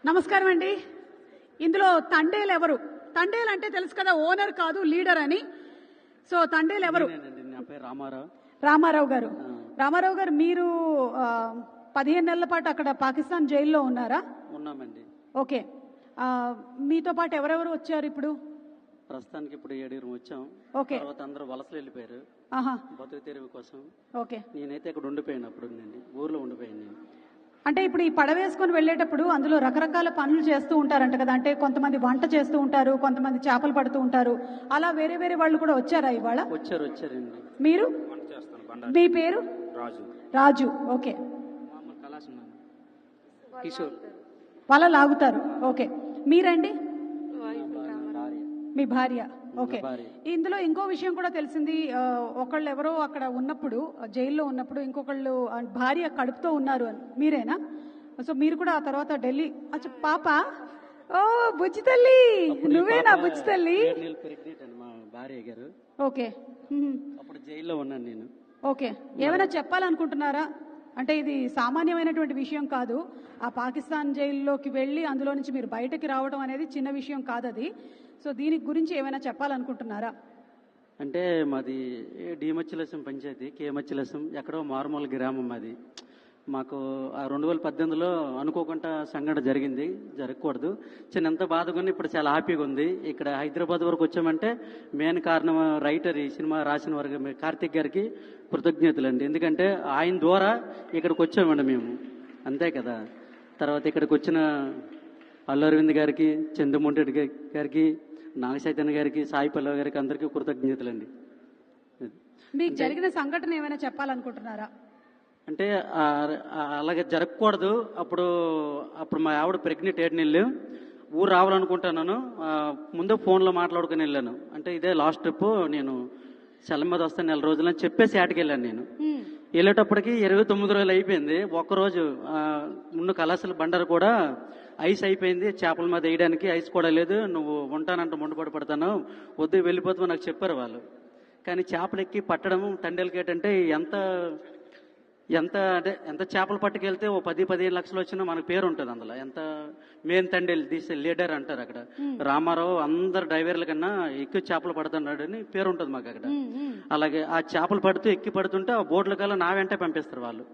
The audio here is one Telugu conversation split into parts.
నమస్కారం అండి. ఇందులో తండేలు ఎవరు? తండేలు అంటే తెలుసు కదా, ఓనర్ కాదు లీడర్ అని. సో తండేలు ఎవరు? నా పేరు రామారావు. రామారావు గారు. రామారావు గారు, మీరు 15 నెలల పాటు అక్కడ పాకిస్తాన్ జైల్లో ఉన్నారా? ఉన్నామండి. ఓకే. మీతో పాటు ఎవరెవరు వచ్చారు ఇప్పుడు? ప్రస్తుతానికి ఇప్పుడు 7 వచ్చాం. ఓకే. తర్వాత అందరూ వలసలు వెళ్ళిపోయారు బతుకు తెరువు కోసం. ఓకే. నేనైతే ఇక్కడ ఉండిపోయాను. అప్పుడు ఊర్లో ఉండిపోయాను నేను. అంటే ఇప్పుడు ఈ పడవ వేసుకొని వెళ్ళేటప్పుడు అందులో రకరకాల పనులు చేస్తూ ఉంటారంట కదా. అంటే కొంతమంది వంట చేస్తూ ఉంటారు, కొంతమంది చేపలు పడుతూ ఉంటారు. అలా వేరే వేరే వాళ్ళు కూడా వచ్చారా ఇవాళ? వచ్చారండి. మీరు? మీ పేరు? రాజు. రాజు. ఓకే. కిషోర్. వాళ్ళ లాగుతారు. ఓకే. మీరండి? మీ భార్య. ఓకే. ఇందులో ఇంకో విషయం కూడా తెలిసింది. ఒకళ్ళు ఎవరో అక్కడ ఉన్నప్పుడు, జైల్లో ఉన్నప్పుడు ఇంకొకళ్ళు భార్య కడుపుతో ఉన్నారు అని. మీరేనా? సో మీరు కూడా ఆ తర్వాత ఢిల్లీ. అచ్చా, పాప. ఓ బుజ్జి తల్లి, నువ్వేనా బుజ్జి తల్లి? మా భార్య గారు. ఓకే. అప్పుడు జైల్లో ఉన్నాను నేను. ఓకే. ఏమైనా చెప్పాలనుకుంటున్నారా? అంటే ఇది సామాన్యమైనటువంటి విషయం కాదు. ఆ పాకిస్తాన్ జైల్లోకి వెళ్ళి అందులో నుంచి మీరు బయటకి రావడం అనేది చిన్న విషయం కాదు అది. సో దీని గురించి ఏమైనా చెప్పాలనుకుంటున్నారా? అంటే మాది డిమచ్చిలసం పంచాయతీ, కేమచ్చిలసం, ఎక్కడో మారుమూల గ్రామం మాది. మాకు ఆ 2018లో అనుకోకుండా సంఘటన జరిగింది. జరగకూడదు. ఎంత బాధగా ఉంది, ఇప్పుడు చాలా హ్యాపీగా ఉంది. ఇక్కడ హైదరాబాద్ వరకు వచ్చామంటే మెయిన్ కారణం రైటర్, ఈ సినిమా రాసిన వారికి కార్తిక్ గారికి కృతజ్ఞతలు అండి. ఎందుకంటే ఆయన ద్వారా ఇక్కడికి వచ్చామండి మేము, అంతే కదా. తర్వాత ఇక్కడికి వచ్చిన అల్లు అరవింద్ గారికి, చంద్రమోహన్ రెడ్డి గారికి, నాగ చైతన్య గారికి, సాయి పల్లవి గారికి అందరికీ కృతజ్ఞతలు అండి. మీకు జరిగిన సంఘటన ఏమైనా చెప్పాలనుకుంటున్నారా? అంటే అలాగే జరగకూడదు. అప్పుడు మా ఆవిడ ప్రెగ్నెంట్ 7 నెలలు. ఊరు రావాలనుకుంటున్నాను. ముందే ఫోన్లో మాట్లాడుకుని వెళ్ళాను. అంటే ఇదే లాస్ట్ ట్రిప్, నేను సెల మీద వస్తాను 4 రోజులు అని చెప్పేసి ఆటకి వెళ్ళాను. నేను వెళ్ళేటప్పటికి 29 రోజులు అయిపోయింది. ఒక్కరోజు ముందు కళాశాల బండరు కూడా ఐస్ అయిపోయింది. చేపల మీద వేయడానికి ఐస్ కూడా లేదు. నువ్వు ఉంటానంటే ముందుపడి పడతాను, వద్దు వెళ్ళిపోతావు నాకు చెప్పారు వాళ్ళు. కానీ చేపలు ఎక్కి పట్టడం తండేలకి ఏంటంటే ఎంత చేపలు పట్టుకెళ్తే ఓ 10-15 లక్షలు వచ్చినా మనకు పేరు ఉంటుంది అందులో. ఎంత మెయిన్ తండేలు తీసే లీడర్ అంటారు అక్కడ. రామారావు అందరు డ్రైవర్ల కన్నా ఎక్కువ చేపలు పడుతున్నాడు అని పేరు ఉంటుంది మాకు అక్కడ. అలాగే ఆ చేపలు పడుతూ ఎక్కి పడుతుంటే ఆ బోట్ల కల్లా నా వెంటే పంపిస్తారు వాళ్ళు.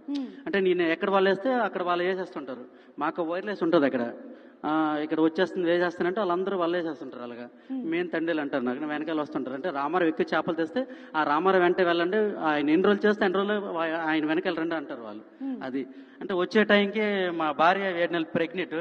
అంటే నేను ఎక్కడ వాళ్ళు వేస్తే అక్కడ వాళ్ళు వేసేస్తుంటారు. మాకు వైర్లెస్ ఉంటుంది అక్కడ. ఇక్కడ వచ్చేస్తుంది వేసేస్తానంటే వాళ్ళందరూ వాళ్ళు వేసేస్తుంటారు. అలాగా మెయిన్ తండ్రిలు అంటారు. నాకు వెనకాల వస్తుంటారు. అంటే రామారావు ఎక్కువ చేపలు తెస్తే ఆ రామారావు వెంట వెళ్ళండి, ఆయన ఎన్ని రోజులు చేస్తే ఎన్ని రోజులు ఆయన వెనకాల రండి అంటారు వాళ్ళు. అది అంటే వచ్చే టైంకి మా భార్య 7 నెలలు ప్రెగ్నెంట్.